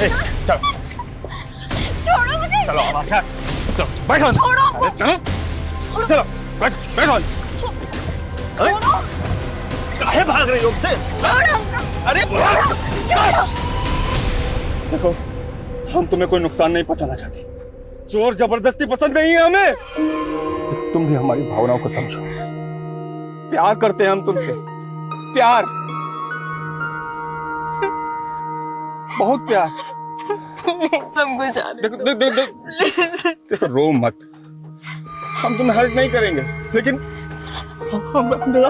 चलो छोड़ो मुझे। चलो हमारे साथ, चलो बैठो। छोड़ो अरे चलो चलो बैठो। छोड़ो। काहे भाग रही हो मुझसे? अरे देखो, हम तुम्हें कोई नुकसान नहीं पहुंचाना चाहते। जोर जबरदस्ती पसंद नहीं है हमें। तो तुम भी हमारी भावनाओं को समझो। प्यार करते हैं हम तुमसे, प्यार, बहुत प्यार। समझ आ देखो देखो, रो मत। हम तुम्हें हर्ट नहीं करेंगे, लेकिन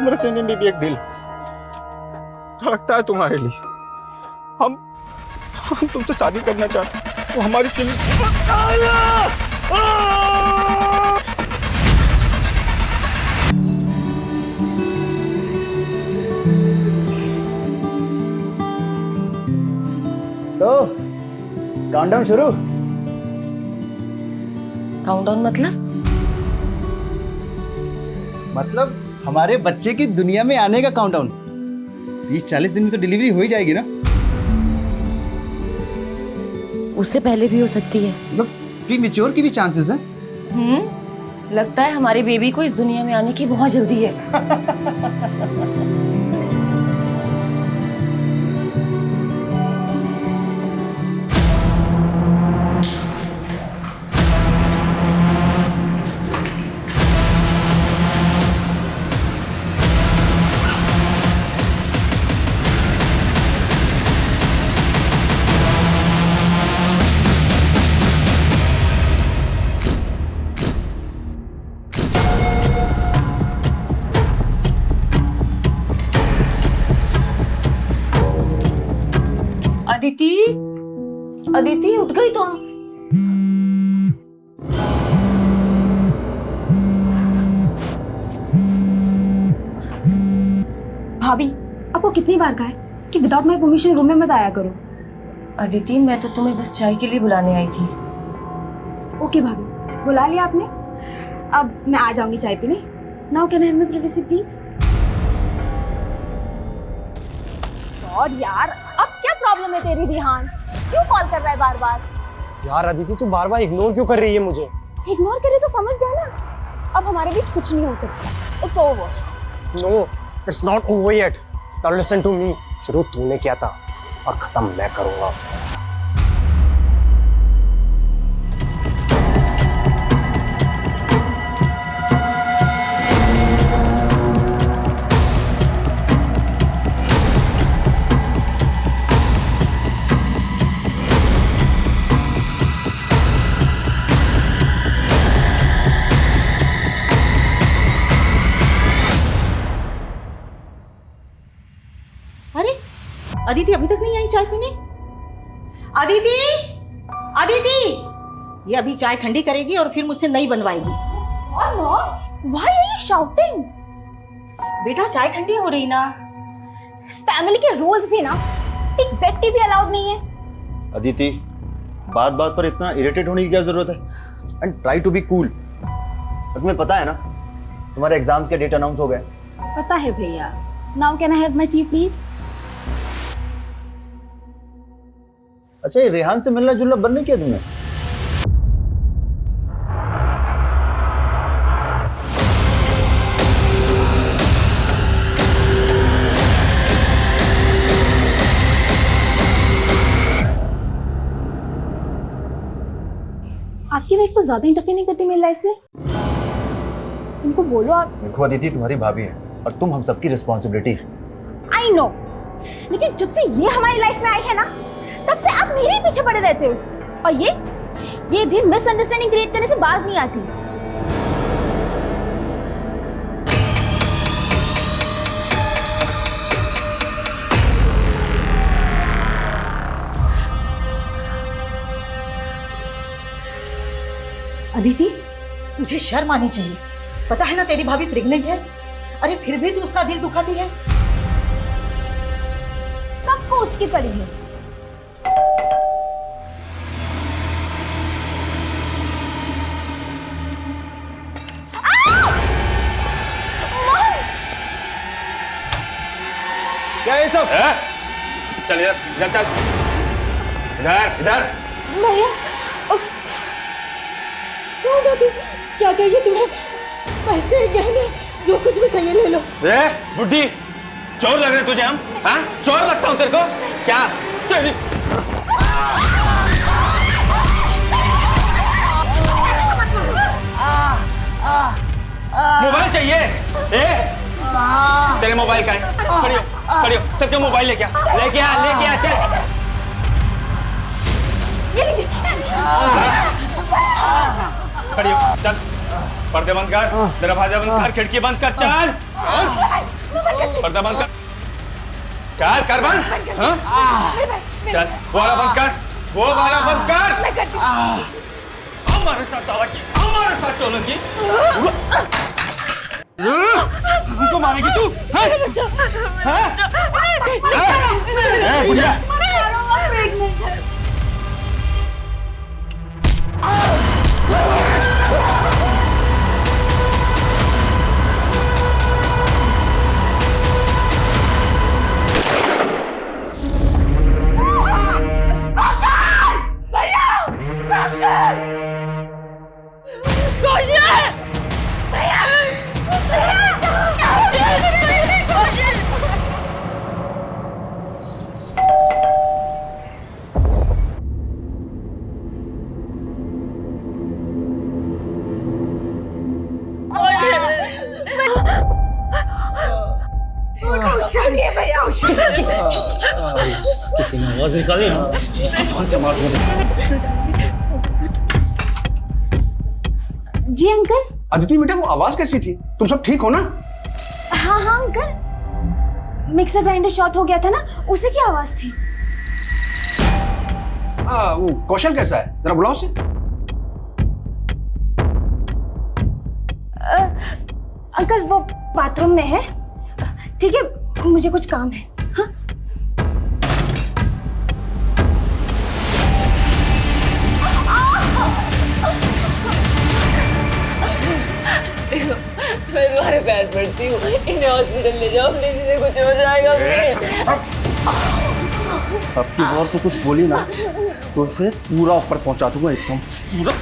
मेरे सीने में भी एक दिल धड़कता है तुम्हारे लिए। हम तुमसे शादी करना चाहते हैं। वो हमारी फीलिंग। तो काउंटडाउन शुरू। काउंटडाउन मतलब हमारे बच्चे की दुनिया में आने का काउंटडाउन। 30-40 दिन में तो डिलीवरी हो ही जाएगी ना? उससे पहले भी हो सकती है। मतलब प्रीमेच्योर की भी चांसेस हैं। लगता है हमारे बेबी को इस दुनिया में आने की बहुत जल्दी है। अदिति, अदिति उठ गई तुम? भाभी, आपको कितनी बार कहा है कि विदाउट माय परमिशन रूम में मत आया करो। अदिति, मैं तो तुम्हें बस चाय के लिए बुलाने आई थी। ओके भाभी, बुला लिया आपने। अब मैं आ जाऊंगी चाय पीने। Now can I have my privacy please? और यार, अब क्या प्रॉब्लम है तेरी रिहान? क्यों कॉल कर रहा है बार बार? यार अदिति, तू बार बार इग्नोर क्यों कर रही है मुझे? इग्नोर करे तो समझ जाना, अब हमारे बीच कुछ नहीं हो सकता। It's over. No, it's not over yet. Now listen to me. शुरू तूने किया था और खत्म मैं करूंगा। अदिति अभी तक नहीं आई चाय पीने? अदिति, अदिति, ये अभी चाय ठंडी करेगी और फिर मुझसे नई बनवाएगी। Why are you shouting? बेटा चाय ठंडी हो रही ना। इस फैमिली के रूल्स भी ना, एक बेड टी भी अलाउड नहीं है। अदिति, बात बात पर इतना इरिटेट होने की क्या जरूरत है? And try to be cool. तुम्हें पता है ना, तुम्हारे एग्जाम्स के डेट अनाउंस हो गए। पता है भैया। Now can I have my T please? अच्छा, ये रेहान से मिलना जुलना बंद नहीं किया तुमने? आपकी वाइफ को ज्यादा इंटरफेयर नहीं करती मेरी लाइफ में? उनको बोलो आप। देखो अदिति, तुम्हारी भाभी है और तुम हम सबकी रिस्पॉन्सिबिलिटी। आई नो, लेकिन जब से ये हमारी लाइफ में आई है ना, तब से आप मेरे पीछे पड़े रहते हो। और ये भी मिसअंडरस्टैंडिंग क्रिएट करने से बाज नहीं आती। अदिति, तुझे शर्म आनी चाहिए। पता है ना तेरी भाभी प्रेग्नेंट है। अरे फिर भी तू उसका दिल दुखाती है। सबको उसकी पड़ी है। क्या ये सब? चल इधर, इधर चल। इधर इधर। भैया कौन हो तुम? क्या चाहिए तुम्हें? पैसे गहने जो कुछ भी चाहिए ले लो। ए बुड्ढी, चोर लग रहे तुझे हम? हाँ, चोर लगता हूँ तेरे को क्या? तेरी मोबाइल चाहिए? ए तेरे मोबाइल का है? खड़ी हो सबके मोबाइल लेके आ चल। ये लीजिए। खड़ी हो चल, पर्दे बंद कर, दरवाजा बंद कर, खिड़की बंद कर, चल पर्दा बंद कर, चल कर बंद। हाँ चल वो वाला बंद कर, वो वाला बंद कर। हमारे साथ हमारे साथ चलो की हमको मारेगी तू? किसी ने आवाज निकाली ना, इसको जान से मार दूंगा। जी अंकल। अदिति बेटा, वो आवाज कैसी थी? तुम सब ठीक हो ना? हाँ हाँ अंकल, मिक्सर ग्राइंडर शॉर्ट हो गया था ना, उसी की आवाज थी। वो कौशल कैसा है? जरा बुलाओ उसे। अंकल वो बाथरूम में है। ठीक है, मुझे कुछ काम है। हाँ? मैं तुम्हारे पैर पड़ती हूँ, इन्हें हॉस्पिटल ले जाओ प्लीज, इन्हें कुछ हो जाएगा प्लीज। अब की बार तो कुछ बोली ना तो उसे पूरा ऊपर पहुंचा दूंगा एकदम पूरा।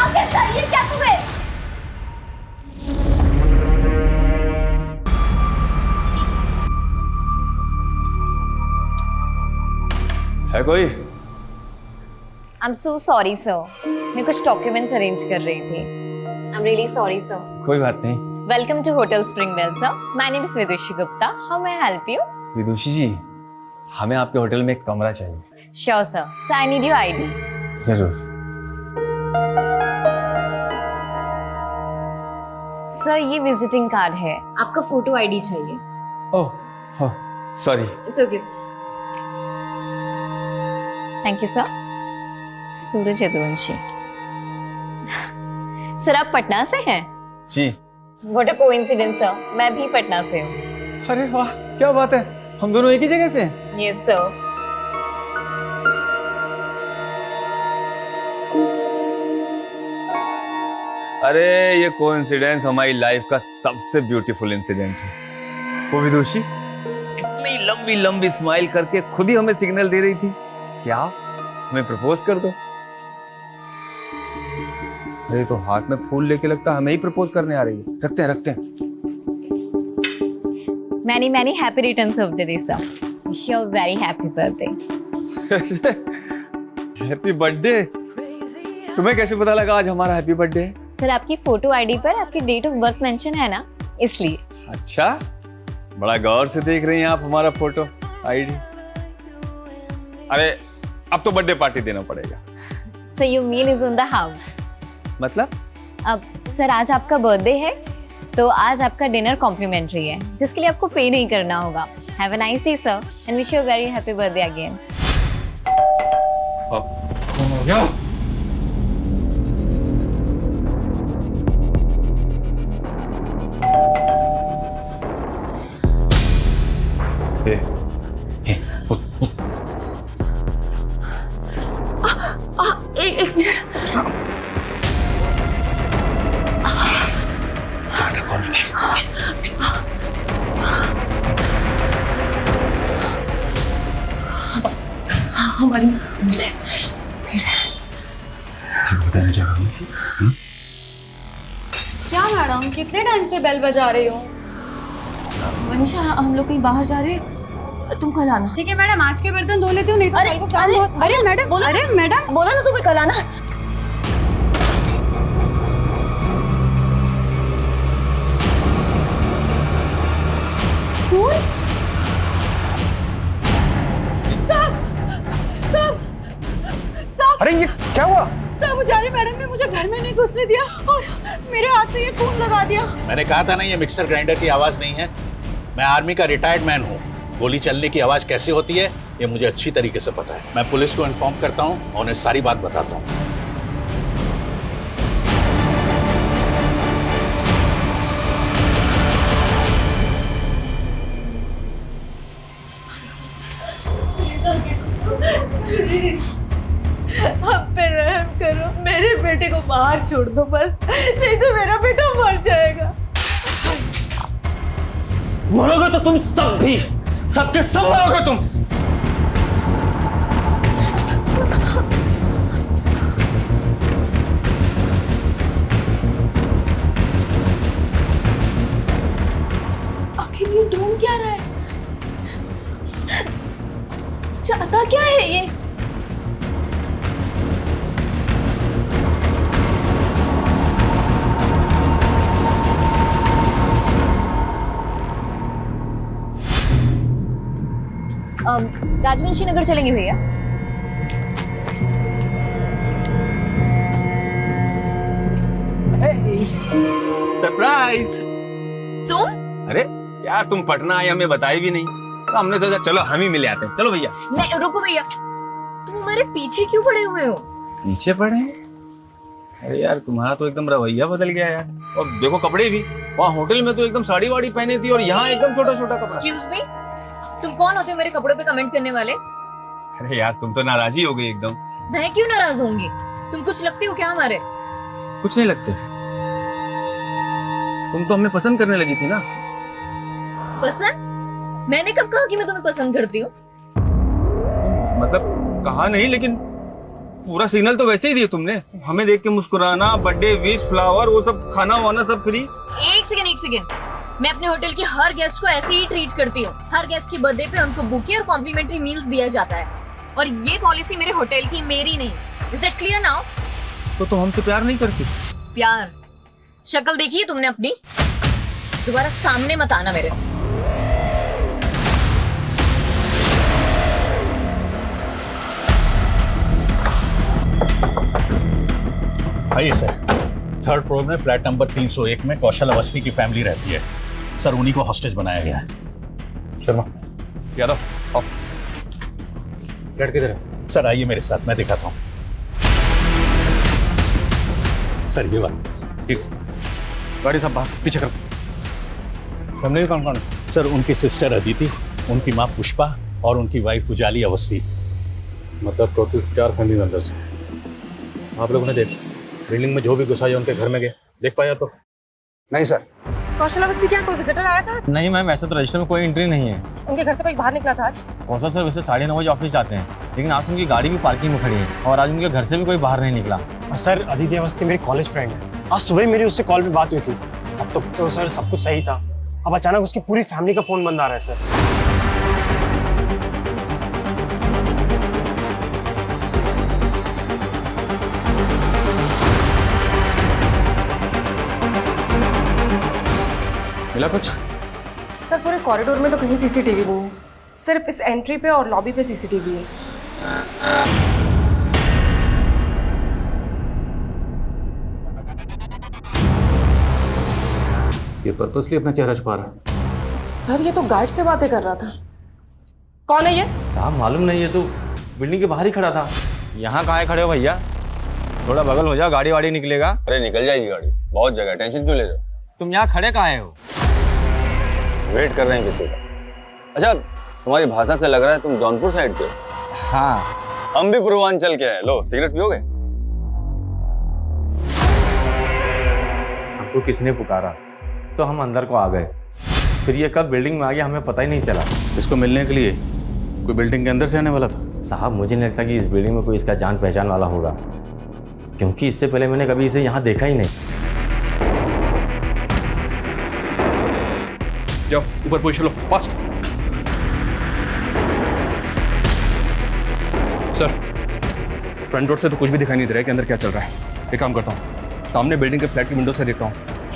अंकल चाहिए क्या तुम्हें? है कोई? I am so sorry sir, मैं कुछ डॉक्यूमेंट्स अरेंज कर रही थी। I am really sorry sir. कोई बात नहीं। Welcome to hotel Springdale sir, my name is Vidushi Gupta, how may I help you? Vidushi ji, हमें आपके होटल में एक कमरा चाहिए। Sure sir, so I need your ID. जरूर। सर ये विजिटिंग कार्ड है, आपका फोटो आईडी चाहिए। Oh sorry. It's okay sir. Thank you sir. Suraj Yaduvanshi. Sir आप पटना से हैं? जी। व्हाट अ कोइंसिडेंस सर, मैं भी पटना से हूँ। अरे वाह, क्या बात है, हम दोनों एक ही जगह से हैं। Yes sir. अरे ये कोइंसिडेंस हमारी लाइफ का सबसे ब्यूटीफुल इंसिडेंट है। वो विदुषी इतनी लंबी लंबी स्माइल करके खुद ही हमें सिग्नल दे रही थी क्या हमें प्रपोज कर दो। अरे तो हाथ में फूल लेके लगता हमें ही प्रपोज करने आ रही है। रखते हैं। Many many happy returns of the day sir. Wish you a very happy birthday. Happy birthday. तुम्हें कैसे पता लगा आज हमारा हैप्पी बर्थडे है? सर आपकी फोटो आईडी पर आपकी डेट ऑफ बर्थ मेंशन है ना, इसलिए। अच्छा, बड़ा गौर से देख रही हैं आप हमारा फोटो आईडी। अरे अब तो बर्थडे पार्टी देना पड़ेगा। So your meal is on the house. मतलब? अब सर आज आपका बर्थडे है तो आज आपका डिनर कॉम्प्लीमेंट्री है, जिसके लिए आपको पे नहीं करना होगा। Have a nice day sir and wish you a very happy birthday again. हो गया। एक मिनट। हमारी मीट है। बताने क्या करूँ? क्या मैडम, कितने टाइम से बेल बजा रही हो? मनीषा, हम लोग कहीं बाहर जा रहे हैं, तुम कल आना। ठीक है मैडम, आज के बर्तन धो लेती हूँ, नहीं तो कल को काम बहुत। अरे मैडम, अरे मैडम, बोला ना तुम्हें कल आना। अरे ये क्या हुआ? साहब, उजाली मैडम ने मुझे घर में नहीं घुसने दिया और मेरे हाथ पे ये खून लगा दिया। मैंने कहा था ना, ये मिक्सर ग्राइंडर की आवाज नहीं है। मैं आर्मी का रिटायर्ड मैन हूँ। गोली चलने की आवाज कैसे होती है ये मुझे अच्छी तरीके से पता है। मैं पुलिस को इन्फॉर्म करता हूँ और उन्हें सारी बात बताता हूँ। आप पे रहम करो, मेरे बेटे को बाहर छोड़ दो बस, नहीं तो मेरा बेटा मर जाएगा। मरोगे तो तुम सब भी, सबके सब मरोगे तुम। आखिर ये ढूंढ क्या रहा है? चाहता क्या है ये? राजवंशी नगर चलेंगे भैया। सरप्राइज। तुम? अरे यार, तुम पटना आए हमें बताई भी नहीं, तो हमने सोचा चलो हम ही मिले आते हैं। चलो भैया। नहीं रुको भैया, तुम हमारे पीछे क्यों पड़े हुए हो? पीछे पड़े हैं? अरे यार, तुम्हारा तो एकदम रवैया बदल गया यार। और देखो कपड़े भी, वहाँ होटल में तो एकदम साड़ी वाड़ी पहने थी और यहाँ एकदम छोटा छोटा कपड़ा। एक्सक्यूज मी, तुम कौन होते हो मेरे कपड़ों पे कमेंट करने वाले? अरे यार, तुम तो नाराजी हो गई एकदम। मैं क्यों नाराज होंगी? तुम कुछ लगते हो क्या हमारे? कुछ नहीं लगते, तुम तो हमें पसंद करने लगी थी ना। पसंद? मैंने कब कहा कि मैं तुम्हें पसंद करती हूँ? मतलब कहा नहीं, लेकिन पूरा सिग्नल तो वैसे ही दिया तुमने। हमें देख के मुस्कुराना, बर्थडे विश, फ्लावर, वो सब, खाना वाना सब फ्री। एक सेकंड, मैं अपने होटल के हर गेस्ट को ऐसे ही ट्रीट करती हूँ। हर गेस्ट की बर्थडे पे उनको बुके और कॉम्प्लीमेंट्री मील्स दिया जाता है, और ये पॉलिसी मेरे होटल की, मेरी नहीं। Is that clear now? तो तुम हमसे प्यार नहीं करती? प्यार? शक्ल देखी है तुमने अपनी? दोबारा सामने मत आना मेरे। आइए सर, थर्ड फ्लोर में फ्लैट नंबर 301 में कौशल अवस्थी की फैमिली रहती है। सर, उन्हीं को हॉस्टेज बनाया गया है। शर्मा, यादव, आओ। लड़के किधर है? सर आइए मेरे साथ, मैं दिखाता हूँ। सर ये बात ठीक। गाड़ी सब बाहर पीछे करो। फैमिली कौन कौन? सर, उनकी सिस्टर अदिति, उनकी माँ पुष्पा और उनकी वाइफ उजाली अवस्थी। मतलब टोटल 4 फैमिली मेंबर्स हैं। आप लोगों ने देख बिल्डिंग में जो भी घुसा है उनके घर में गए, देख पाया तो? नहीं सर। कौशल अवस्थी, क्या कोई विजिटर आया था? नहीं मैम, ऐसा तो रजिस्टर में कोई एंट्री नहीं है। उनके घर से कोई बाहर निकला था आज? कौशल सर वैसे 9:30 बजे ऑफिस जाते हैं, लेकिन आज उनकी गाड़ी भी पार्किंग में खड़ी है और आज उनके घर से भी कोई बाहर नहीं निकला। और सर, अदिति अवस्थी मेरी कॉलेज फ्रेंड है। आज सुबह मेरी उससे कॉल पे बात हुई थी, तब तक तो सर सब कुछ सही था। अब अचानक उसकी पूरी फैमिली का फोन बंद आ रहा है सर। मिला कुछ? सर, पूरे कॉरिडोर में तो कहीं सीसीटीवी नहीं है, सिर्फ इस एंट्री पे और लॉबी पे सीसीटीवी है। ये पर्पसली अपना चेहरा छुपा रहा है। सर, ये तो गार्ड से बातें कर रहा था। कौन है ये? साहब मालूम नहीं, ये तो बिल्डिंग के बाहर ही खड़ा था। यहाँ कहाँ खड़े हो भैया? थोड़ा बगल हो जाओ, गाड़ी वाड़ी निकलेगा। अरे निकल जाएगी गाड़ी, बहुत जगह, टेंशन क्यों ले रहे हो? तुम यहाँ खड़े कहाँ हो? वेट कर रहे हैं किसी का। अच्छा, तुम्हारी भाषा से लग रहा है तुम जौनपुर साइड के हो। हाँ, हम भी पूर्वांचल के हैं। लो सिगरेट पियोगे? हमको किसने पुकारा तो हम अंदर को आ गए, फिर ये कब बिल्डिंग में आ गया हमें पता ही नहीं चला। इसको मिलने के लिए कोई बिल्डिंग के अंदर से आने वाला था? साहब मुझे नहीं लगता कि इस बिल्डिंग में कोई इसका जान पहचान वाला होगा, क्योंकि इससे पहले मैंने कभी इसे यहाँ देखा ही नहीं। जाओ ऊपर पोजीशन लो, फास्ट। सर, फ्रंट डोर से तो कुछ भी दिखाई नहीं दे रहा है कि अंदर क्या चल रहा है। एक काम करता हूँ, सामने बिल्डिंग के फ्लैट की विंडो से देखता हूँ,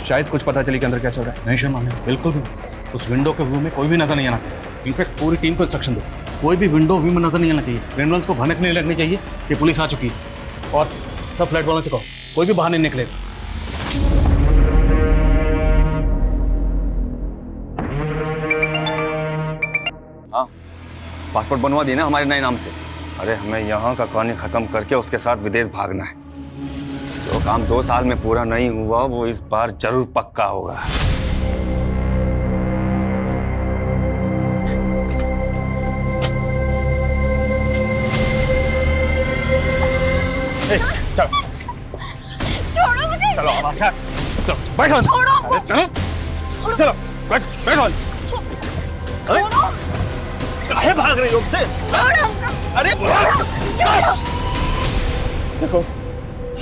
शायद कुछ पता चले कि अंदर क्या चल रहा है। नहीं शर्मा, बिल्कुल भी उस विंडो के व्यू में कोई भी नजर नहीं आना चाहिए। इनफैक्ट पूरी टीम को इंस्ट्रक्शन दो, कोई भी विंडो व्यू में नजर नहीं आना चाहिए। क्रिमिनल्स को भनक नहीं लगनी चाहिए कि पुलिस आ चुकी है। और सब फ्लैट वालों से कहो कोई भी बाहर नहीं निकलेगा। हाँ, पासपोर्ट बनवा दिए ना हमारे नए नाम से। अरे हमें यहाँ का कहानी खत्म करके उसके साथ विदेश भागना है। जो काम 2 साल में पूरा नहीं हुआ वो इस बार जरूर पक्का होगा। चलो छोड़ो मुझे। चलो हमारे साथ, चलो बैठो। छोड़ो। अरे चलो चलो बैठो। छोड़ो। काहे भाग रही हो मुझसे? अरे देखो,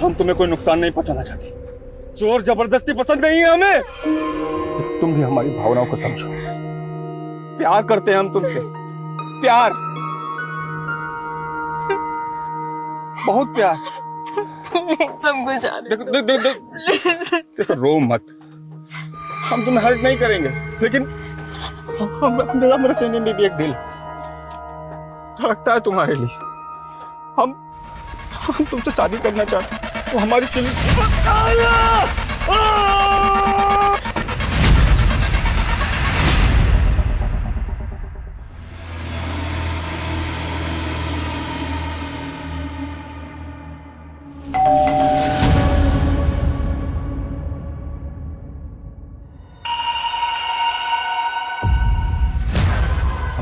हम तुम्हें कोई नुकसान नहीं पहुंचाना चाहते। जोर जबरदस्ती पसंद नहीं है हमें। तो तुम भी हमारी भावनाओं को समझो। प्यार करते हैं हम तुमसे, प्यार, बहुत प्यार। सब कुछ देखो रो मत, हम तुम्हें हर्ट नहीं करेंगे, लेकिन हमारे सीने में भी एक दिल धड़कता है तुम्हारे लिए। हम तुमसे शादी करना चाहते हैं, वो हमारी feeling.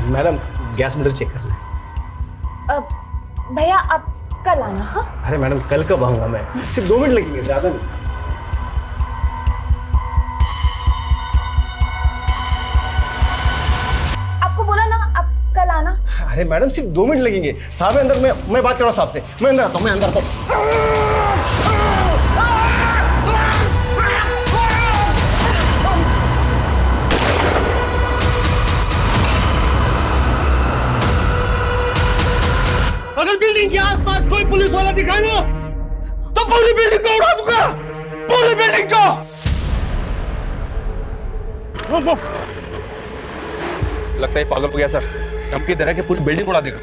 Madam gas meter check कर लें। भैया आप कल आना। हाँ अरे मैडम कल कब आऊंगा मैं, सिर्फ 2 मिनट लगेंगे, ज्यादा नहीं। आपको बोला ना आप कल आना। अरे मैडम सिर्फ 2 मिनट लगेंगे, साहब अंदर, मैं बात कर रहा हूँ साहब से। मैं अंदर आता हूँ, मैं अंदर आता हूँ। अगर बिल्डिंग के आसपास कोई पुलिस वाला दिखाए ना तो पूरी बिल्डिंग को उड़ा दूंगा, पूरी बिल्डिंग को। लगता है पागल हो गया सर, धमकी दे रहा है कि पूरी बिल्डिंग उड़ा देगा।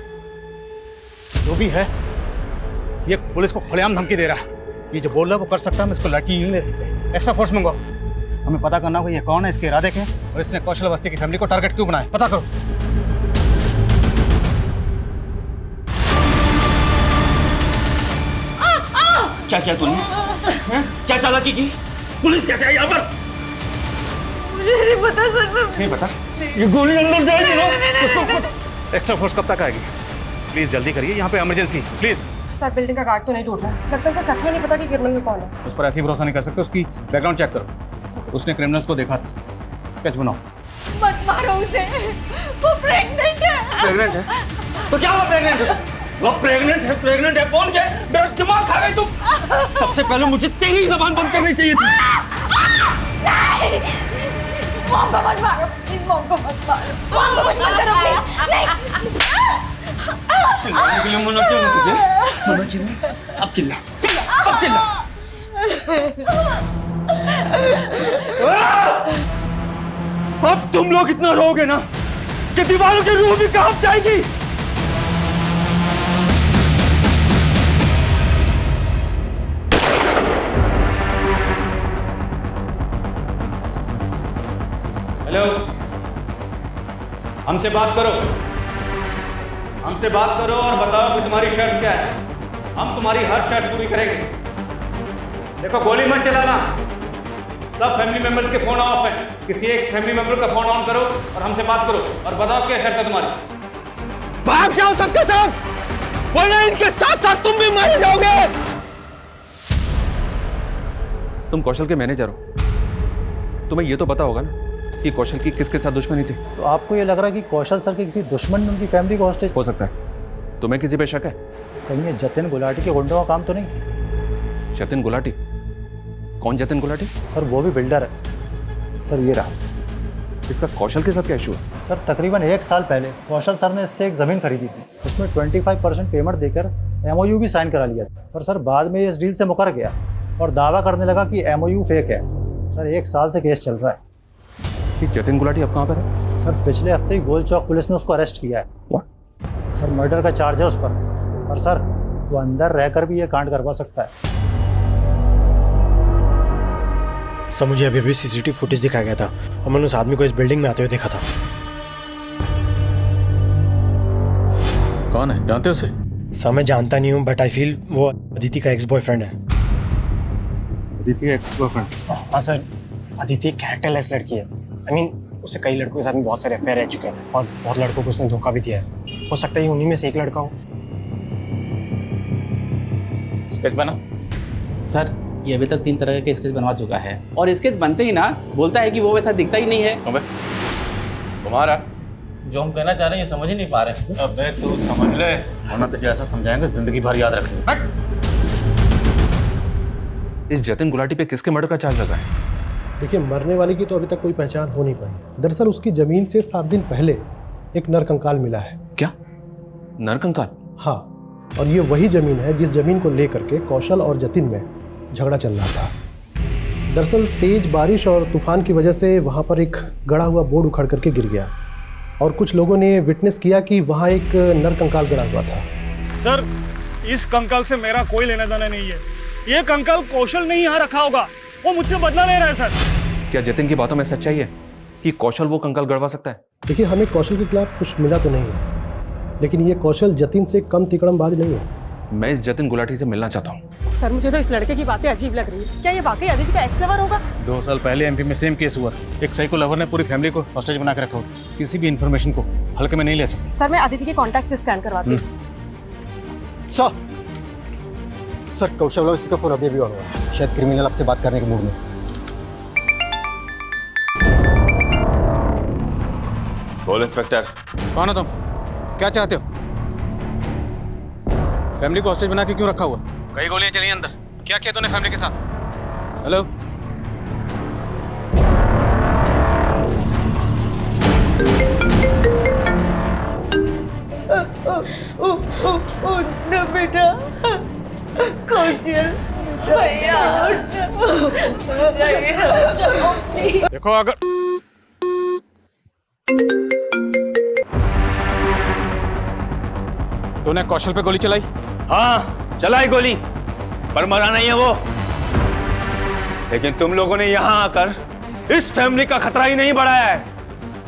जो भी है ये पुलिस को खुलेआम धमकी दे रहा है। ये जो बोल रहा है वो कर सकता है, हम इसको लड़की नहीं ले सकते। एक्स्ट्रा फोर्स मंगाओ, हमें पता करना होगा ये कौन है, इसके इरादे क्या और इसने कौशल अवस्थी की फैमिली को टारगेट क्यों बनाया, पता करो। क्या किया तूने? क्या चालाकी की? पुलिस कैसे आई यहाँ पर? मुझे नहीं पता सर। नहीं पता? ये गोली अंदर जाएगी ना? एक्स्ट्रा फोर्स कब तक आएगी? प्लीज जल्दी करिए, यहाँ पे इमरजेंसी प्लीज। सर बिल्डिंग का गार्ड तो नहीं टूट रहा, लगता है उसे सच में नहीं पता कि क्रिमिनल कौन है। उस पर ऐसे ही भरोसा नहीं कर सकते, उसकी बैकग्राउंड चेक करो। उसने क्रिमिनल्स को देखा था। स्केच बनाओ। मत मारो उसे, वो प्रेग्नेंट है। प्रेग्नेंट है? तो क्या हुआ प्रेग्नेंट है? वो प्रेग्नेंट है, प्रेग्नेंट है, कौन क्या? मेरा दिमाग खा गई तुम। सबसे पहले मुझे तेरी जबान बंद करनी चाहिए थी। नहीं, मॉम को मत मारो प्लीज, मॉम को मत मारो, मॉम को कुछ मत करो प्लीज। नहीं, चिल्लाने के लिए मना क्यों नहीं तुझे? मना क्यों नहीं? अब चिल्ला, अब चिल्ला। अब तुम लोग इतना रोगे ना कि दीवारों की रूह भी कांप जाएगी। हेलो, हमसे बात करो, हमसे बात करो और बताओ कि तुम्हारी शर्त क्या है। हम तुम्हारी हर शर्त पूरी करेंगे। देखो गोली मत चलाना, सब फैमिली मेंबर्स के फोन ऑफ हैं। किसी एक फैमिली मेंबर का फोन ऑन करो और हमसे बात करो और बताओ क्या शर्त है तुम्हारी। भाग जाओ सबके सब, वरना इनके साथ साथ तुम भी मारे जाओगे। तुम कौशल के मैनेजर हो, तुम्हें ये तो पता होगा ना कि कौशल की किसके साथ दुश्मनी थी। तो आपको ये लग रहा है कि कौशल सर के किसी दुश्मन ने उनकी फैमिली को हॉस्टेज? हो सकता है, तुम्हें किसी पे शक है? कहीं ये जतिन गुलाटी के गुंडों का काम तो नहीं? जतिन गुलाटी? कौन जतिन गुलाटी? सर वो भी बिल्डर है सर। ये रहा। इसका कौशल के साथ क्या इशू है? सर तकरीबन 1 साल पहले कौशल सर ने इससे एक ज़मीन खरीदी थी। उसमें 25% पेमेंट देकर MOU भी साइन करा लिया था। पर सर बाद में ये इस डील से मुकर गया और दावा करने लगा कि MOU फेक है। सर 1 साल से केस चल रहा है। कि जतिन गुलाटी अब कहाँ पर है? सर पिछले हफ्ते ही गोल चौक पुलिस ने उसको अरेस्ट किया है। What? सर मर्डर का चार्ज है उस पर। और सर वो अंदर रहकर भी ये कांड करवा सकता है। सर मुझे अभी अभी CCTV फुटेज दिखाया गया था और मैंने उस आदमी को इस बिल्डिंग में आते हुए देखा था। कौन है, जानते हो उसे? सर मैं जानता नहीं हूँ, बट आई फील वो अदिति का एक्स बॉयफ्रेंड है। अदिति का एक्स बॉयफ्रेंड? हाँ सर, अदिति एक कैरेक्टरलेस लड़की है। आई मीन उससे कई लड़कों के साथ में बहुत सारे अफेयर रह चुके हैं और बहुत लड़कों को उसने धोखा भी दिया है। हो सकता है उन्हीं में से एक लड़का हो। स्केच बना? सर ये अभी तक 3 तरह के स्केच बनवा चुका है और स्केच बनते ही ना बोलता है कि वो वैसा दिखता ही नहीं है। अबे तुम्हारा जो हम कहना चाह रहे हैं ये समझ ही नहीं पा रहे। अबे तू समझ ले, वरना तुझे ऐसा समझाएंगे जिंदगी भर याद रखेंगे। इस जतिन गुलाटी पे किसके मर्डर का चार्ज लगा है? देखिए मरने वाले की तो अभी तक कोई पहचान हो नहीं पाई। दरअसल उसकी जमीन से 7 दिन पहले एक नरकंकाल मिला है। क्या नरकंकाल? हाँ, और ये वही जमीन है जिस जमीन को लेकर के कौशल और जतिन में झगड़ा चल रहा था। दरअसल तेज बारिश और तूफान की वजह से वहाँ पर एक गड़ा हुआ बोर्ड उखड़ करके गिर गया और कुछ लोगों ने विटनेस किया कि वहाँ एक नरकंकाल गड़ा हुआ था। सर इस कंकाल से मेरा कोई लेना देना नहीं है। ये कंकाल कौशल ने यहाँ रखा होगा, वो मुझसे बदला ले रहा है सर। क्या जतिन की बातों में सच्चाई है कि कौशल वो कंकाल गड़वा सकता है? देखिए हमें कौशल के खिलाफ कुछ मिला तो नहीं है, लेकिन ये कौशल जतिन से कम तिकड़मबाज नहीं है। मैं इस जतिन गुलाटी से मिलना चाहता हूँ। सर मुझे तो इस लड़के की बातें अजीब लग रही है। क्या ये वाकई अदिति का एक्स लवर होगा? 2 साल पहले MP में सेम केस हुआ। एक साइको लवर ने पूरी फैमिली को हॉस्टेज बना के रखा हो। किसी भी इंफॉर्मेशन को हल्के में नहीं ले सकते। सर मैं अदिति के कॉन्टैक्ट से स्कैन करवाती हूँ। सर कौशल वाला इसका फोन अभी भी ऑन हुआ है। शायद क्रिमिनल आपसे बात करने के मूड में। बोल इंस्पेक्टर। कौन हो तुम? क्या चाहते हो? फैमिली को हॉस्टेज बना के क्यों रखा हुआ? कई गोलियां चली अंदर। क्या किया तूने फैमिली के साथ? हेलो बेटा कौशल भैया देखो, अगर तूने कौशल पे गोली चलाई? हाँ चलाई गोली, पर मरा नहीं है वो। लेकिन तुम लोगों ने यहां आकर इस फैमिली का खतरा ही नहीं बढ़ाया है,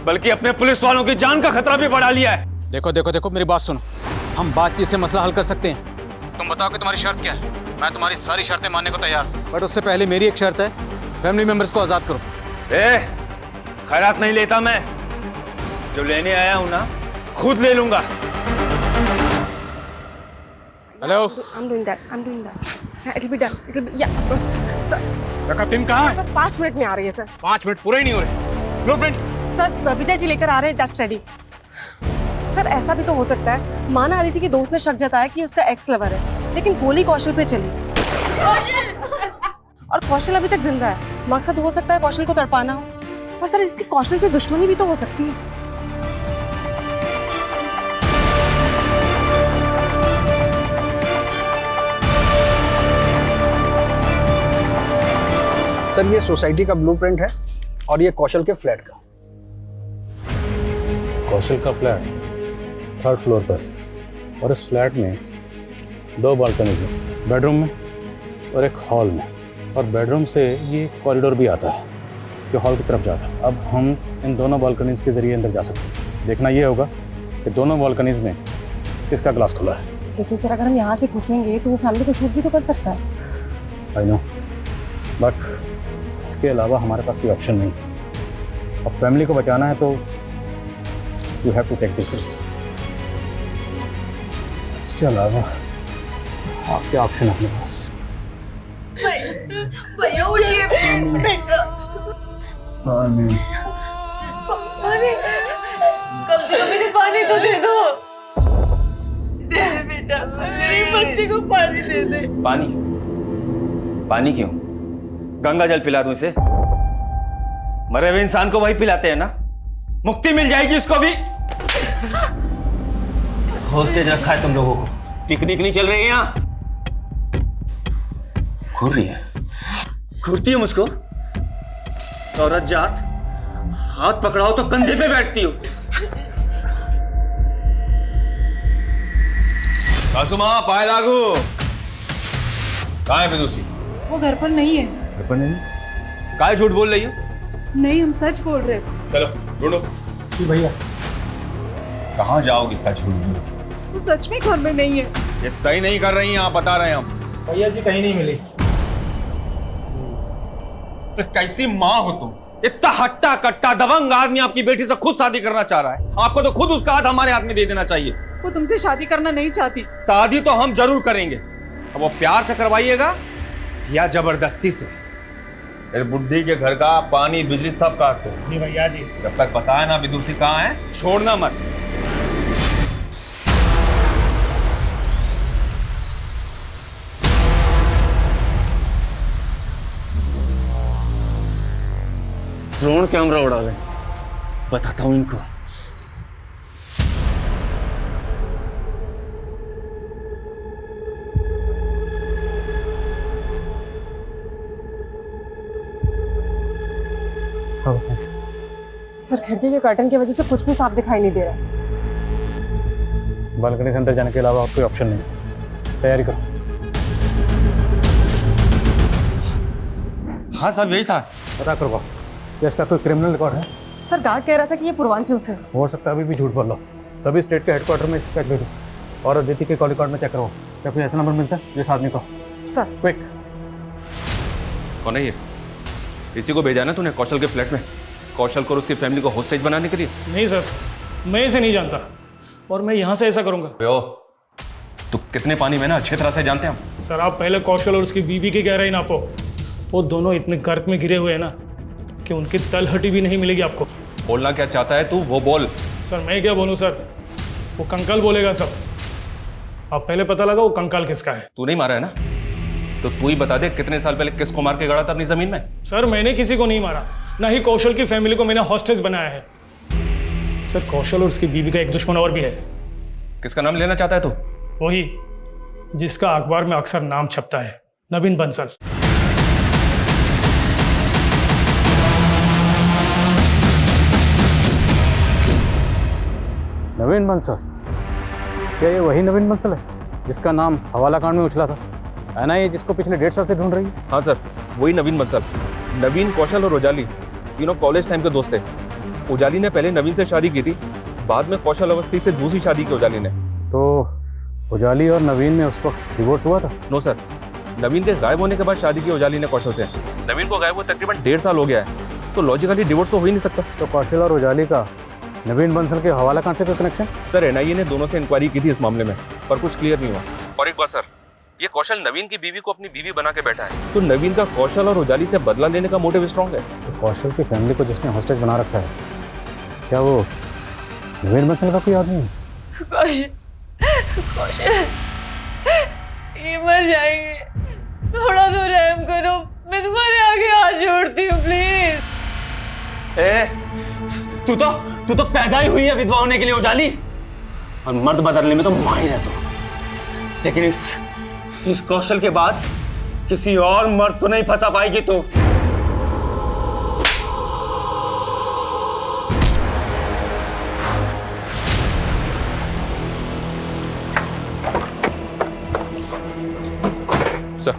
बल्कि अपने पुलिस वालों की जान का खतरा भी बढ़ा लिया है। देखो देखो देखो, मेरी बात सुनो। हम बातचीत से मसला हल कर सकते हैं। तुम बताओ कि तुम्हारी शर्त क्या है। मैं तुम्हारी सारी शर्तें मानने को तैयार हूं, बट उससे पहले मेरी एक शर्त है, फैमिली मेंबर्स को आजाद करो। खैरात नहीं लेता मैं, जो लेने आया हूं ना खुद ले लूंगा। Hello, I'm doing that. It'll be done. Backup team कहाँ है? बस 5 मिनट में आ रही है सर। 5 मिनट पूरे ही नहीं हो रहे। ब्लूप्रिंट सर विजय जी लेकर आ रहे हैं। That's ready. सर ऐसा भी तो हो सकता है, माना अदिति के दोस्त ने शक जताया कि उसका एक्स लवर है, लेकिन गोली कौशल पे चली और कौशल अभी तक जिंदा है। मकसद हो सकता है कौशल को तड़पाना हो, पर सर इसकी कौशल से दुश्मनी भी तो हो सकती है। सर ये सोसाइटी का ब्लूप्रिंट है और ये कौशल के फ्लैट का। कौशल का फ्लैट 3rd फ्लोर पर, और इस फ्लैट में 2 बालकनीज हैं, बेडरूम में और एक हॉल में, और बेडरूम से ये कॉरिडोर भी आता है जो हॉल की तरफ जाता है। अब हम इन दोनों बालकनीज के जरिए अंदर जा सकते हैं। देखना ये होगा कि दोनों बालकनीज में किसका ग्लास खुला है। लेकिन सर अगर हम यहाँ से घुसेंगे तो वो फैमिली को शूट भी तो कर सकता है। आई नो, बट इसके अलावा हमारे पास कोई ऑप्शन नहीं। अब फैमिली को बचाना है तो you have to take this risk. इसके अलावा आपके ऑप्शन अपने पास। भैया उठिए बेटा। पानी, कम से कम इन्हें पानी तो दे दो। बेटा, मेरे बच्चे को पानी दे दे। पानी? पानी क्यों? गंगा जल पिला दूं इसे? मरे हुए इंसान को वही पिलाते हैं ना, मुक्ति मिल जाएगी उसको भी। होस्टेज रखा है तुम लोगों को, पिकनिक नहीं चल रही है यहाँ। घूर रही है, घूरती है मुझको। औरत जात, हाथ पकड़ाओ तो कंधे पे बैठती हो। सासू माँ पाए लागू। कहाँ है विदुषी? वो घर पर नहीं है। घर पर नहीं? काहे झूठ बोल रही हो? नहीं, हम सच बोल रहे हैं। चलो ढूंढो। जी भैया। कहाँ जाओगे इतना झूठ बोल? वो सच में घर में नहीं है। ये सही नहीं कर रही हैं आप, बता रहे हैं हम। भैया जी कहीं नहीं मिली। कैसी माँ हो तुम? इतना हट्टा कट्टा दबंग आदमी आपकी बेटी से खुद शादी करना चाह रहा है। आपको तो खुद उसका हाथ हमारे हाथ में दे देना चाहिए। वो तुमसे शादी करना नहीं चाहती। शादी तो हम जरूर करेंगे। अब वो प्यार से करवाइएगा या जबरदस्ती से? इस बुढ़ी के घर का पानी बिजली सब काट दो। जी भैया जी। जब तक बताए ना विदुषी कहाँ है, छोड़ना मत। ड्रोन कैमरा उड़ा ले, बताता हूं इनको। सर खिड़की के कर्टन की वजह से कुछ भी साफ दिखाई नहीं दे रहा। बालकनी के अंदर जाने के अलावा कोई ऑप्शन नहीं। तैयारी करो। हाँ साहब यही था। पता करो क्या इसका कोई क्रिमिनल रिकॉर्ड है? सर गार्ड कह रहा था कि ये पूर्वांचल से। हो सकता है अभी भी झूठ बोल लो। सभी स्टेट के हेडक्वार्टर में चेक भेजो और अदिति के कॉल रिकॉर्ड में चेक करो। क्या कोई ऐसा नंबर मिलता है जिस आदमी को? Sir quick. कौन है ये? इसी को भेजा ना तूने कौशल के फ्लैट में, कौशल को और उसकी फैमिली को होस्टेज बनाने के लिए? नहीं सर, मैं इसे नहीं जानता और मैं यहाँ से ऐसा करूँगा। तू कितने पानी में ना अच्छी तरह से जानते हैं हम। सर आप पहले कौशल और उसकी बीवी की गहराई नापो। वो दोनों इतने गर्त में गिरे हुए हैं ना कि उनकी तलहटी भी नहीं मिलेगी आपको। बोलना क्या चाहता है तू, वो बोल। सर मैं क्या बोलूँ सर, वो कंकाल बोलेगा सब। आप पहले पता लगा वो कंकाल किसका है। तू नहीं मारा है ना, तो तू ही बता दे कितने साल पहले किसको मार के गड़ा था अपनी जमीन में? सर मैंने किसी को नहीं मारा, ना ही कौशल की फैमिली को मैंने हॉस्टेज बनाया है। सर कौशल और उसकी बीवी का एक दुश्मन और भी है। किसका नाम लेना चाहता है तू? वही जिसका अखबार में अक्सर नाम छपता है, नवीन बंसल। नवीन बंसल? क्या ये वही नवीन बंसल है जिसका नाम हवाला कांड में उछला था? है ना ये जिसको पिछले 1.5 साल से ढूंढ रही है? हाँ सर, वही नवीन बंसल। नवीन, कौशल और उजाली तीनों कॉलेज टाइम के दोस्त थे। उजाली ने पहले नवीन से शादी की थी, बाद में कौशल अवस्थी से दूसरी शादी की उजाली ने। तो उजाली और नवीन में उस वक्त डिवोर्स हुआ था? नो सर, नवीन के गायब होने के बाद शादी की उजाली ने कौशल से। नवीन को गायब हुए तकरीबन 1.5 साल हो गया है, तो लॉजिकली डिवोर्स तो हो ही नहीं सकता। तो कौशल और उजाली का नवीन बंसल के हवाला कांड से कोई कनेक्शन? सर एनआईए ने दोनों से इंक्वायरी की थी इस मामले में, पर कुछ क्लियर नहीं हुआ। और एक बात सर, ये कौशल नवीन की बीवी को अपनी बीवी बना के बैठा है, तो नवीन का कौशल और उजाली से बदला लेने का मोटिव स्ट्रॉन्ग है। तो कौशल की फैमिली को जिसने हॉस्टेज बना रखा है, क्या वो नवीन बंसल का कोई आदमी है? कौशल ये मर जाएंगे, थोड़ा तो रहम करो, मैं तुम्हारे आगे हाथ जोड़ती हूँ प्लीज। तू तो पैदा ही हुई है विधवा होने के लिए उजाली, और मर्द बदलने में तो माहिर है तू। लेकिन इस कौशल के बाद किसी और मर्द को नहीं फंसा पाएगी तू। सर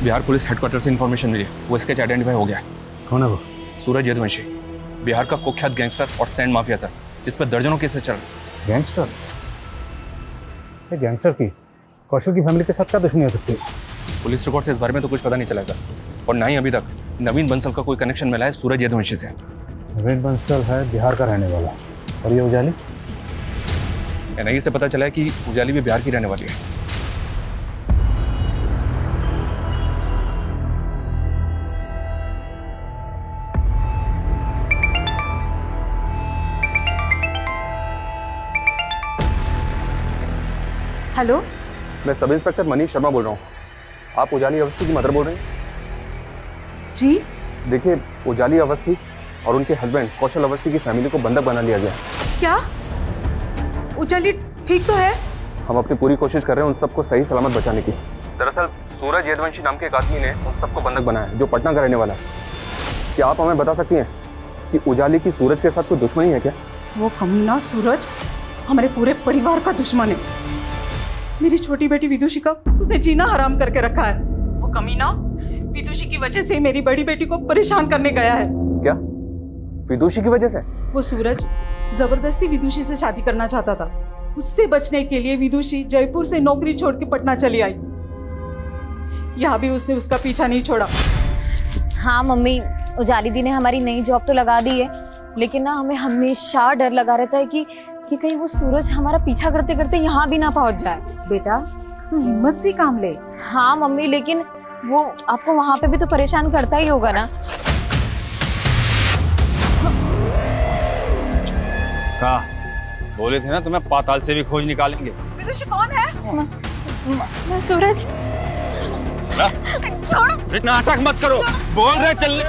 बिहार पुलिस हेडक्वार्टर से इंफॉर्मेशन मिली, वो स्केच आइडेंटिफाई हो गया है। कौन है वो? सूरज यदुवंशी, बिहार का कुख्यात गैंगस्टर और सैंड माफिया सर, जिस पर दर्जनों केसेस चल रहे। गैंगस्टर? ये गैंगस्टर की कौशल की फैमिली के साथ क्या दुश्मनी हो सकती है? पुलिस रिकॉर्ड से इस बारे में तो कुछ पता नहीं चला सर, और ना ही अभी तक नवीन बंसल का कोई कनेक्शन मिला है सूरज यदुवंशी से। नवीन बंसल है बिहार का रहने वाला, और ये उजाली? एनआईए से पता चला है कि उजाली भी बिहार की रहने वाली है। हेलो मैं सब इंस्पेक्टर मनीष शर्मा बोल रहा हूँ। आप उजाली अवस्थी की मदर बोल रहे हैं? जी देखिए, उजाली अवस्थी और उनके हस्बैंड कौशल अवस्थी की फैमिली को बंधक बना लिया गया है। क्या? उजाली ठीक तो है? हम अपनी पूरी कोशिश कर रहे हैं उन सबको सही सलामत बचाने की। दरअसल सूरज यदुवंशी नाम के एक आदमी ने उन सबको बंधक बनाया है, जो पटना का रहने वाला है। क्या आप हमें बता सकती हैं कि उजाली की सूरज के साथ कोई दुश्मनी है क्या? वो कमीना सूरज हमारे पूरे परिवार का दुश्मन है। मेरी छोटी बेटी विदुषी का उसने जीना हराम करके रखा है। वो कमीना विदुषी की वजह से मेरी बड़ी बेटी को परेशान करने गया है। क्या? विदुषी की वजह से? वो सूरज जबरदस्ती विदुषी से शादी करना चाहता था। उससे बचने के लिए विदुषी जयपुर से नौकरी छोड़ के पटना चली आई। यहाँ भी उसने उसका पीछा नहीं छोड़ा। हाँ मम्मी, उजाली दी ने हमारी नई जॉब तो लगा दी है, लेकिन ना हमें हमेशा डर लगा रहता है कि कहीं वो सूरज हमारा पीछा करते करते यहाँ भी ना पहुँच जाए। बेटा तू हिम्मत से काम ले। हाँ मम्मी, लेकिन वो आपको वहाँ पे भी तो परेशान करता ही होगा ना। कहा बोले थे ना तुम्हें पाताल से भी खोज निकालेंगे। विदुषी कौन है? मैं सूरज। छोड़ो, इतना नाटक मत करो। बोल रहे चल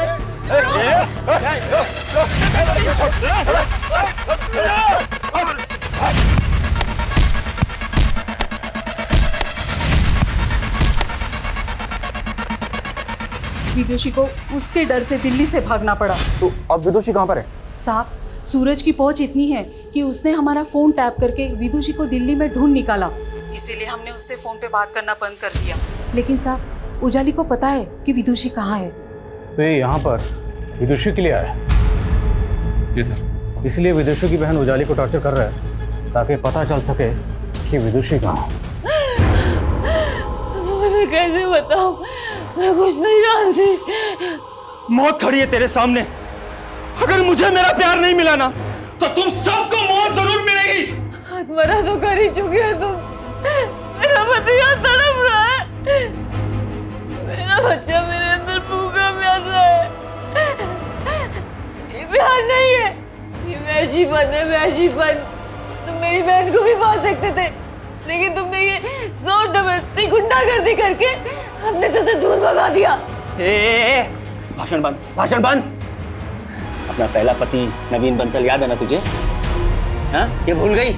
विदुषी को उसके डर से दिल्ली से भागना पड़ा। तो अब विदुषी कहाँ पर है? साहब, सूरज की पहुंच इतनी है कि उसने हमारा फोन टैप करके विदुषी को दिल्ली में ढूंढ निकाला। इसीलिए हमने उससे फोन पे बात करना बंद कर दिया। लेकिन साहब, उजाली को पता है कि विदुषी कहाँ है। तो ये यहाँ पर विदुषी के लिए आया है? जी सर। इसलिए विदुषी की बहन उजाली को टॉर्चर कर रहा है ताकि पता चल सके कि विदुषी कहाँ है। तुम्हें मैं कैसे बताऊं? मैं कुछ नहीं जानती। मौत खड़ी है तेरे सामने। अगर मुझे मेरा प्यार नहीं मिला ना, तो तुम सबको मौत जरूर मिलेगी। आत्महत्या तो कर ही चुकी है तुम। मेरा पति यहाँ तड़प रहा है। मेरा बच्चा मेरे अंदर भूखा प्यासा है। ये प्यार नहीं है, ये वैशीपन है, वैशीपन। तुम मेरी बहन को भी मार सकते थे, लेकिन तुमने ये जोर जबरदस्ती गुंडागर्दी करके अपने से दूर भगा दिया। भाषण बंद, भाषण बंद। अपना पहला पति नवीन बंसल याद है ना तुझे? हाँ, ये भूल गई?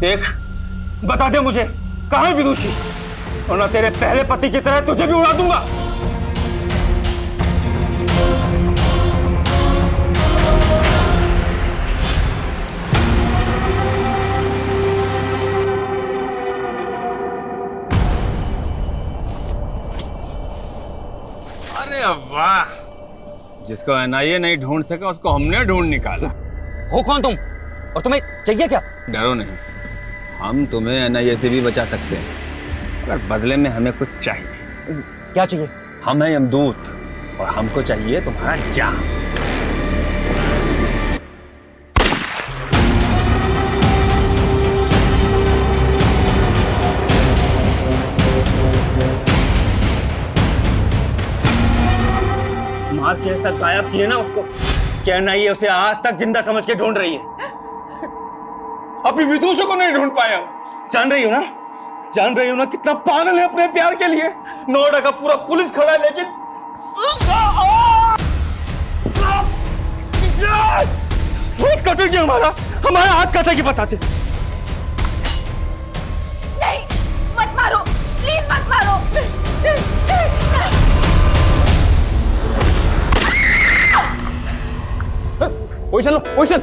देख, बता दे मुझे कहाँ है विदुषी, वरना तेरे पहले पति की तरह तुझे भी उड़ा दूंगा। अरे वाह, जिसको एनआईए नहीं ढूंढ सका उसको हमने ढूंढ निकाला। हो कौन तुम और तुम्हें चाहिए क्या? डरो नहीं, हम तुम्हें एनआईए से भी बचा सकते हैं, अगर बदले में हमें कुछ चाहिए। क्या चाहिए? हम हैं यमदूत और हमको चाहिए तुम्हारा जान। मार के साथ गायब किए ना उसको, क्या नहीं है उसे आज तक जिंदा समझ के ढूंढ रही है। अभी विदुषी को नहीं ढूंढ पाया। जान रही हो ना, जान रही हो ना कितना पागल है अपने प्यार के लिए। नोएडा का पूरा पुलिस खड़ा है, लेकिन हाथ कटेगी हमारा हाथ कटेगी, बताते। नहीं, मत मारो, प्लीज मत मारो। पोजीशन लो, पोजीशन।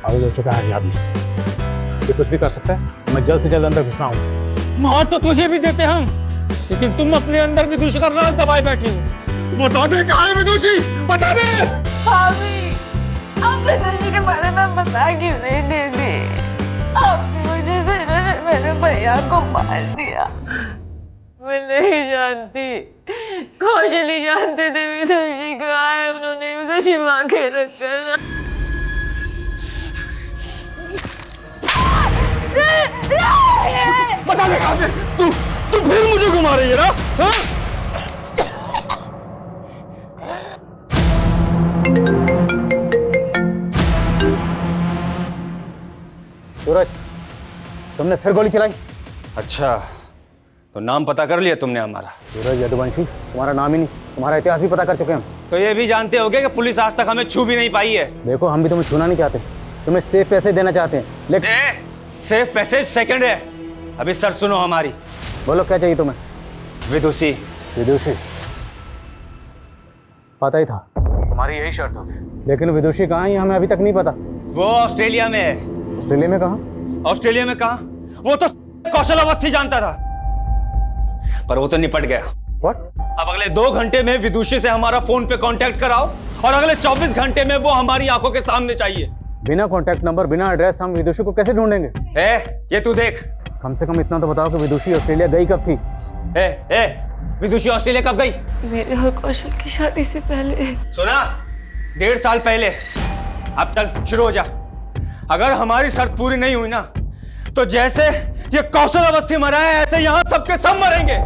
आगे हो चुका है आदमी, ये कुछ भी कर सकता है। मैं जल्द से जल्द अंदर घुसना हूँ। मार तो तुझे भी देते हम, लेकिन तुम अपने अंदर विदुषी का राज दबाए बैठी हो। बता दे कहाँ है विदुषी, बता दे। भाभी, आप विदुषी के बारे में बता क्यों नहीं देती? आपकी वजह से मेरे भैया को मार दिया। मैं नहीं जानती, कौशल नहीं जानते थे विदुषी को आए, उन्होंने उसे छिपा के रखा। बता दे कहां से तू फिर मुझे घुमा रही है ना? हाँ? सूरज, तुमने फिर गोली चलाई? अच्छा, तो नाम पता कर लिया तुमने हमारा? सूरज यदुवंशी, तुम्हारा नाम ही नहीं, तुम्हारा इतिहास भी पता कर चुके हम। तो ये भी जानते होगे कि पुलिस आज तक हमें छू भी नहीं पाई है। देखो, हम भी तुम्हें छूना नहीं चाहते, तुम्हें सेफ पैसे देना चाहते हैं, लेकिन सेफ पैसे सेकंड है। अभी सर सुनो हमारी। बोलो क्या चाहिए तुम्हें? विदुषी। विदुषी? पता ही था तुम्हारी यही शर्त होगी, लेकिन विदुषी कहाँ है हमें अभी तक नहीं पता। वो ऑस्ट्रेलिया में है। ऑस्ट्रेलिया में कहाँ? ऑस्ट्रेलिया में कहाँ? वो तो कौशल अवस्थी जानता था, पर वो तो निपट गया। What? अब अगले 2 घंटे में विदुषी से हमारा फोन पे कांटेक्ट कराओ और अगले 24 घंटे में वो हमारी आंखों के सामने चाहिए। बिना कांटेक्ट नंबर, बिना एड्रेस हम विदुषी को कैसे ढूंढेंगे? ये तू देख। कम से कम इतना तो बताओ कि विदुषी ऑस्ट्रेलिया गई कब थी? विदुषी ऑस्ट्रेलिया कब गई? मेरे और कौशल की शादी से पहले। सुना? 1.5 साल पहले। अब चल शुरू हो जा। अगर हमारी शर्त पूरी नहीं हुई ना, तो जैसे ये कौशल अवस्थी मरा है, ऐसे यहां सबके सब मरेंगे।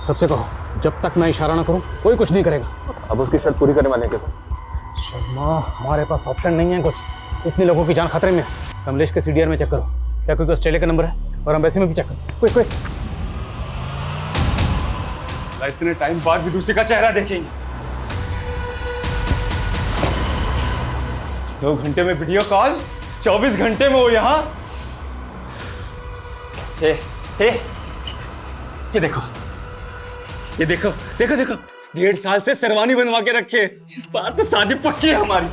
सबसे कहो, जब तक मैं इशारा ना करूं कोई कुछ नहीं करेगा। अब उसकी शर्त पूरी करने वाले कैसे? शर्मा, हमारे पास ऑप्शन नहीं है कुछ, इतने लोगों की जान खतरे में है। कमलेश के सीडीआर में चेक करो, क्या कोई ऑस्ट्रेलिया का नंबर है? और एम्बेसी में भी चेक करो, क्विक क्विक। इतने टाइम बाद विदुषी का चेहरा देखेंगे। 2 घंटे में वीडियो कॉल, 24 घंटे में वो यहाँ। ये देखो, ये देखो देखो देखो, 1.5 साल से शेरवानी बनवा के रखे। इस बार तो शादी पक्की है हमारी।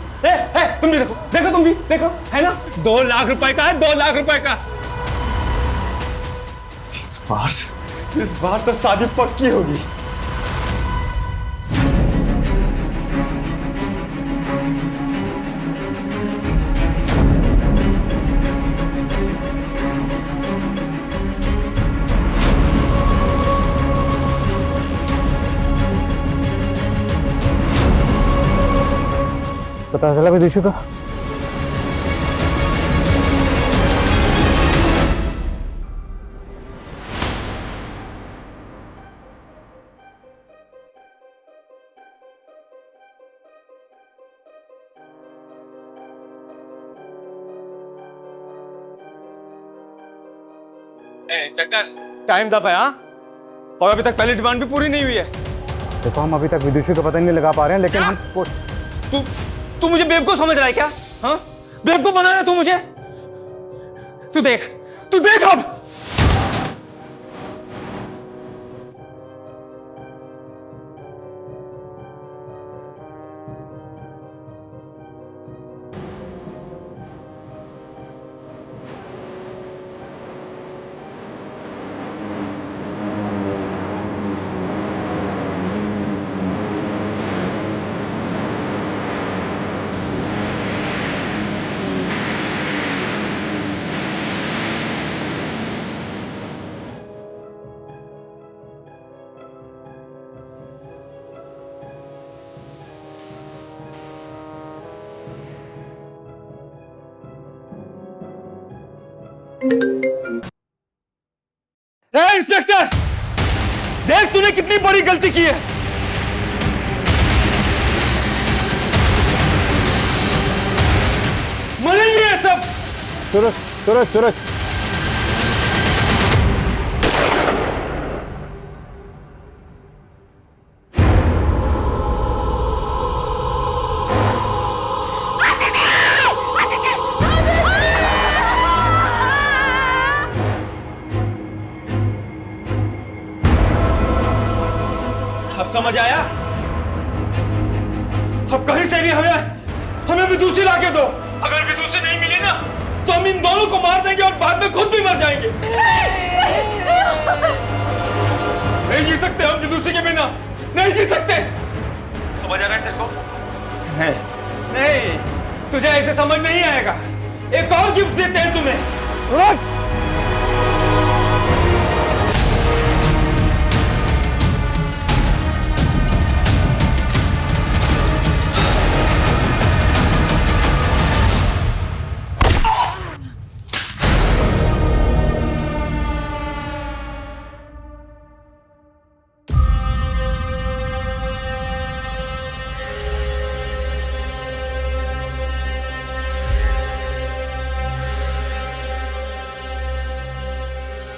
तुम भी देखो, देखो तुम भी देखो, है ना? 2 लाख रुपए का है, 2 लाख रुपए का। इस बार तो शादी पक्की होगी। पता चला विदुषी का? इंस्पेक्टर, टाइम दब है। हाँ, और अभी तक पहली डिमांड भी पूरी नहीं हुई है। देखो, हम अभी तक विदुषी का पता नहीं लगा पा रहे हैं, लेकिन हम तू मुझे बेवकूफ समझ रहा है क्या? हाँ, बेवकूफ बनाया तू मुझे। तू देख अब। इंस्पेक्टर, देख तूने कितनी बड़ी गलती की है। मरेंगे ये सब। सूरज, सूरज, सूरज। अब समझ आया? अब कहीं से भी हमें विदुषी लाके दो। अगर विदुषी नहीं मिली ना, तो हम इन दोनों को मार देंगे और बाद में खुद भी मर जाएंगे। नहीं जी सकते हम विदुषी के बिना, नहीं जी सकते। समझ आ रहा है तेरे को? नहीं, तुझे ऐसे समझ नहीं आएगा। एक और गिफ्ट देते हैं तुम्हें।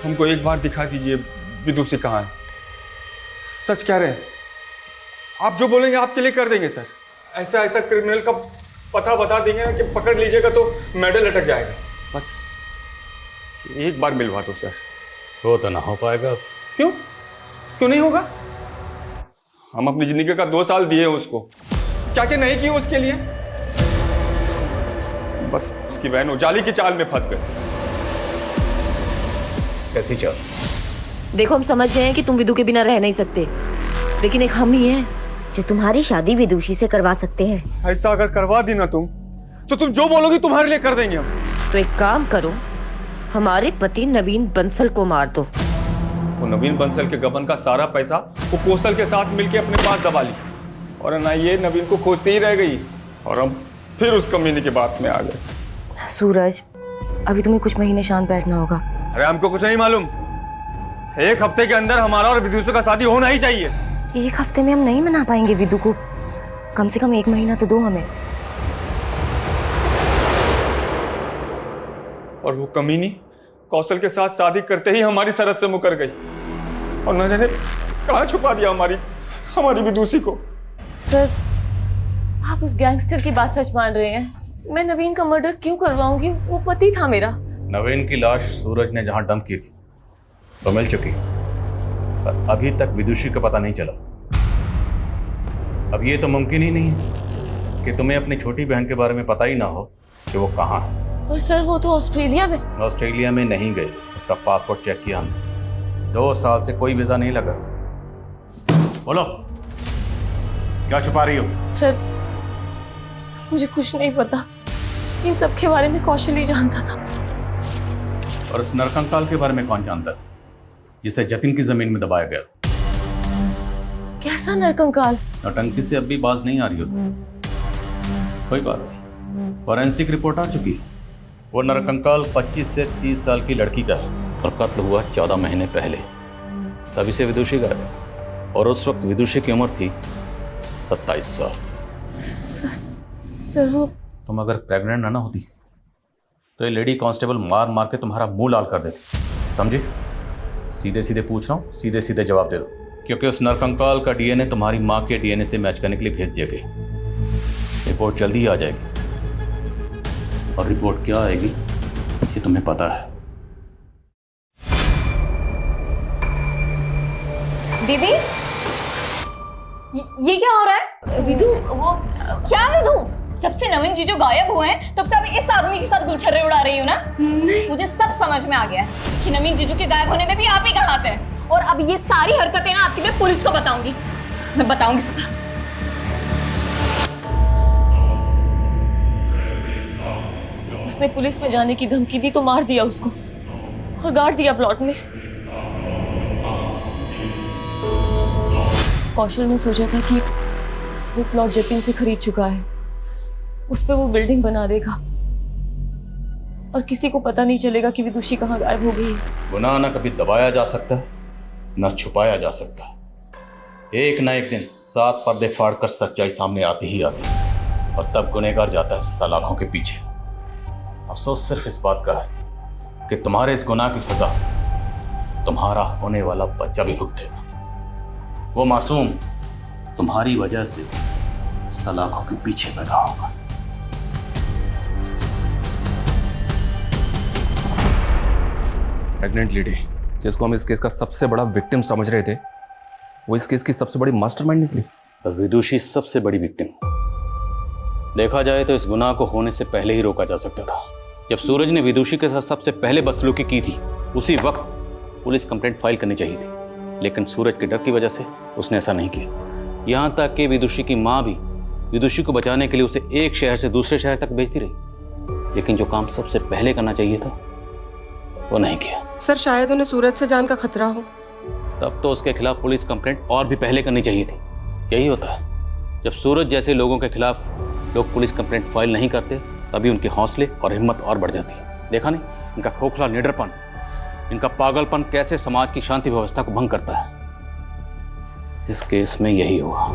हमको एक बार दिखा दीजिए विदुषी कहाँ है। सच कह रहे हैं, आप जो बोलेंगे आपके लिए कर देंगे सर। ऐसा ऐसा क्रिमिनल का पता बता देंगे ना कि पकड़ लीजिएगा तो मेडल लटक जाएगा। बस एक बार मिलवा दो सर। वो तो ना हो पाएगा। क्यों क्यों नहीं होगा? हम अपनी जिंदगी का 2 साल दिए उसको, क्या क्या नहीं किए उसके लिए। बस उसकी बहन उजाली की चाल में फंस गए। कैसी चाल? देखो, हम समझ गए हैं कि तुम विदु के बिना रह नहीं सकते, लेकिन एक हम ही हैं जो तुम्हारी शादी विदुषी से करवा सकते हैं। ऐसा अगर करवा दी ना तुम, तो तुम जो बोलोगी तुम्हारे लिए कर देंगे हम। तो एक काम करो, हमारे पति नवीन बंसल को मार दो। वो नवीन बंसल के गबन का सारा पैसा वो कौशल के साथ मिलके अपने पास दबा ली, और ना ये नवीन को खोजती ही रह गई, और हम फिर उस कमीने की बात में आ गए। सूरज, अभी तुम्हें कुछ महीने शांत बैठना होगा। अरे हमको कुछ नहीं मालूम। 1 हफ्ते के अंदर हमारा और विदुषी का शादी होना ही चाहिए। 1 हफ्ते में हम नहीं मना पाएंगे विदु को, कम से कम 1 महीना तो दो हमें। और वो कमीनी कौशल के साथ शादी करते ही हमारी सरहद से मुकर गई, और न जाने कहाँ छुपा दिया हमारी विदुषी को। सर, आप उस गैंगस्टर की बात सच मान रहे हैं? मैं नवीन का मर्डर क्यों करवाऊंगी? वो पति था मेरा। नवीन की लाश सूरज ने जहां डंप की थी तो मिल चुकी, पर अभी तक विदुषी का पता नहीं चला। अब ये तो मुमकिन ही नहीं है कि तुम्हें अपनी छोटी बहन के बारे में पता ही ना हो कि वो कहाँ है। और सर, वो तो ऑस्ट्रेलिया में। ऑस्ट्रेलिया में नहीं गई, उसका पासपोर्ट चेक किया हमने। 2 साल से कोई वीजा नहीं लगा। बोलो, क्या छुपा रही हो? सर, मुझे कुछ नहीं पता, इन सब के बारे में कौशल ही जानता था। और उस नरकंकाल के बारे में कौन जानता है, जिसे जतिन की जमीन में दबाया गया था? कैसा नरकंकाल? नौटंकी से अब भी बाज नहीं आ रही हो। कोई बात नहीं, फॉरेंसिक रिपोर्ट आ चुकी है। वो नरकंकाल 25 से 30 साल की लड़की का है, और कत्ल हुआ 14 महीने पहले। तभी से विदुषी का है, और उस वक्त विदुषी की उम्र थी 27 साल। सर, वो तुम अगर प्रेग्नेंट ना होती तो ये लेडी कांस्टेबल मार मार के तुम्हारा मुंह लाल कर देती। समझे? सीधे सीधे पूछ रहा हूँ, सीधे सीधे जवाब दे दो, क्योंकि उस नरकंकाल का डीएनए तुम्हारी माँ के डीएनए से मैच करने के लिए भेज दिया गया। रिपोर्ट जल्दी ही आ जाएगी, और रिपोर्ट क्या आएगी ये तुम्हें पता है। दीदी, ये क्या हो रहा है? विदु, वो क्या विदु? जब से नवीन जीजू गायब हुए हैं तब से आप इस आदमी के साथ गुलछर्रे उड़ा रही हो ना? मुझे सब समझ में आ गया है कि नवीन जीजू के गायब होने में भी आप ही का हाथ है, और अब ये सारी हरकतें ना आपकी मैं पुलिस को बताऊंगी। मैं बताऊंगी सब। उसने पुलिस में जाने की धमकी दी तो मार दिया उसको, और गाड़ दिया प्लॉट में। कौशल ने सोचा था कि वो प्लॉट जतिन से खरीद चुका है, उस पे वो बिल्डिंग बना देगा, और किसी को पता नहीं चलेगा कि विदुषी कहाँ गायब हो गई है। गुनाह ना कभी दबाया जा सकता, ना छुपाया जा सकता। एक ना एक दिन 7 पर्दे फाड़ कर सच्चाई सामने आती ही आती है, और तब गुनहगार जाता है सलाखों के पीछे। अफसोस सिर्फ इस बात का है कि तुम्हारे इस गुनाह की सजा तुम्हारा होने वाला बच्चा भी भुगतेगा। वो मासूम तुम्हारी वजह से सलाखों के पीछे पैदा होगा। प्रेग्नेंट लेडी जिसको हम इस केस का सबसे बड़ा विक्टिम समझ रहे थे, वो इस केस की सबसे बड़ी मास्टरमाइंड निकली। विदुषी सबसे बड़ी विक्टिम। देखा जाए तो इस गुनाह को होने से पहले ही रोका जा सकता था। जब सूरज ने विदुषी के साथ सबसे पहले बदसलूकी की थी, उसी वक्त पुलिस कंप्लेंट फाइल करनी चाहिए थी, लेकिन सूरज के डर की वजह से उसने ऐसा नहीं किया। यहाँ तक कि विदुषी की माँ भी विदुषी को बचाने के लिए उसे एक शहर से दूसरे शहर तक भेजती रही, लेकिन जो काम सबसे पहले करना चाहिए था वो नहीं किया। सर, शायद उन्हें सूरज से जान का खतरा हो। तब तो उसके खिलाफ पुलिस कंप्लेंट और भी पहले करनी चाहिए थी। यही होता है, जब सूरज जैसे लोगों के खिलाफ लोग पुलिस कंप्लेंट फाइल नहीं करते, तभी उनके हौसले और हिम्मत और बढ़ जाती है। देखा नहीं, इनका खोखला निडरपन, इनका पागलपन कैसे समाज की शांति व्यवस्था को भंग करता है। इस केस में यही हुआ।